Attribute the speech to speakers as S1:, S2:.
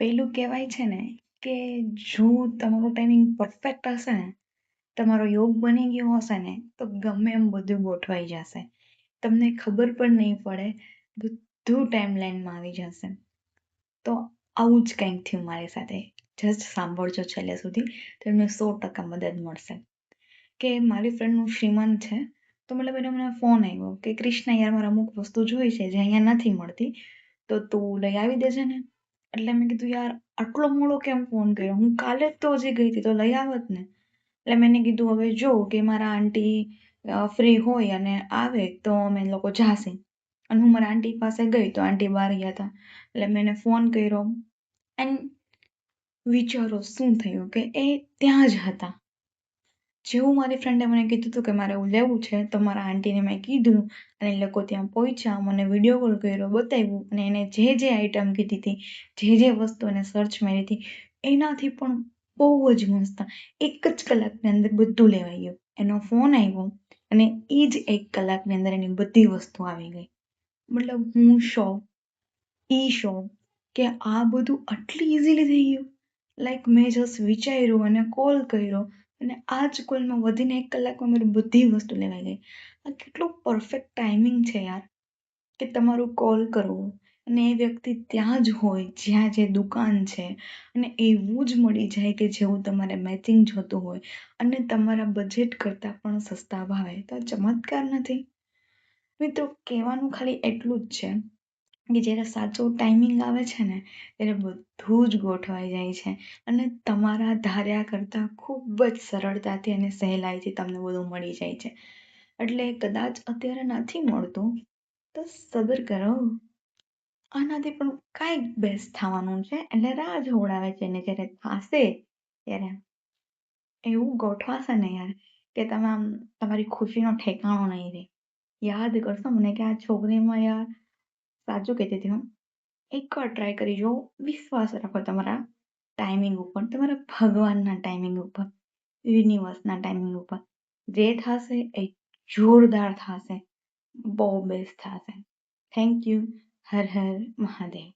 S1: પેલું કહેવાય છે ને કે જો તમારો ટાઈમિંગ પરફેક્ટ હશે ને, તમારો યોગ બની ગયો હશે ને, તો ગમે એમ બધું ગોઠવાઈ જશે. તમને ખબર પણ નહીં પડે, બધું ટાઈમલાઈનમાં આવી જશે. તો આવું જ કંઈક થયું મારી સાથે. જસ્ટ સાંભળજો છેલ્લે સુધી, તમને 100% મદદ મળશે. કે મારી ફ્રેન્ડનું શ્રીમંત છે, તો મતલબ એને મને ફોન આવ્યો કે ક્રિષ્ના યાર મારે અમુક વસ્તુ જોઈ છે જે અહીંયા નથી મળતી, તો તું લઈ આવી દેજે ને. એટલે મેં કીધું યાર આટલો મોડો કેમ ફોન કર્યો, હું કાલે જ તો હજી ગઈ હતી, તો લઈ આવત ને. એટલે મેં એને કીધું હવે જો કે મારા આંટી ફ્રી હોય અને આવે તો અમે લોકો જાશે. અને હું મારા આંટી પાસે ગઈ તો આંટી બહાર ગયા હતા. એટલે મેં એને ફોન કર્યો એન્ડ વિચારો શું થયું કે એ ત્યાં જ હતા. જેવું મારી ફ્રેન્ડે મને કીધું હતું કે મારે એવું લેવું છે, તો મારા આંટીને મેં કીધું અને એ લોકો ત્યાં પહોંચ્યા, મને વિડીયો કોલ કર્યો, બતાવ્યું અને એને જે જે આઈટમ કીધી હતી, જે વસ્તુ એને સર્ચ મારી હતી, એનાથી પણ બહુ જ મસ્ત 1 જ કલાકની અંદર બધું લેવાઈ ગયું. એનો ફોન આવ્યો અને એ જ 1 કલાકની અંદર એની બધી વસ્તુ આવી ગઈ. મતલબ હું શોક કે આ બધું આટલી ઇઝીલી થઈ ગયું. લાઈક મેં જસ્ટ વિચાર્યું અને કોલ કર્યો અને આ જ કોલમાં વધીને 1 કલાકમાં મારી બધી વસ્તુ લેવાઈ ગઈ. આ કેટલું પરફેક્ટ ટાઈમિંગ છે યાર, કે તમારું કોલ કરવું અને એ વ્યક્તિ ત્યાં જ હોય જ્યાં જે દુકાન છે અને એવું જ મળી જાય કે જેવું તમારે મેચિંગ જોતું હોય અને તમારા બજેટ કરતાં પણ સસ્તા ભાવે. તો આ ચમત્કાર નથી? મિત્રો, કહેવાનું ખાલી એટલું જ છે કે જ્યારે સાચો ટાઈમિંગ આવે છે ને, ત્યારે બધું જ ગોઠવાઈ જાય છે અને તમારા ધાર્યા કરતાં ખૂબ જ સરળતાથી અને સહેલાઈથી તમને બધું મળી જાય છે. એટલે કદાચ અત્યારે નથી મળતું તો સબર કરો, આનાથી પણ કાંઈક બેસ્ટ થવાનું છે. એટલે રાહ જોવડાવે છે ને જ્યારે થશે ત્યારે એવું ગોઠવાશે ને યાર કે તમે આમ તમારી ખુશીનો ઠેકાણો નહીં રહે. યાદ કરશો મને કે આ છોકરીમાં યાર સાચું કહેતી હતી હું. એકવાર ટ્રાય કરી જુઓ, વિશ્વાસ રાખો તમારા ટાઈમિંગ ઉપર, તમારા ભગવાનના ટાઈમિંગ ઉપર, યુનિવર્સના ટાઈમિંગ ઉપર. જે થશે એ જોરદાર થશે, બહુ બેસ્ટ થશે. Thank you. હર હર મહાદેવ.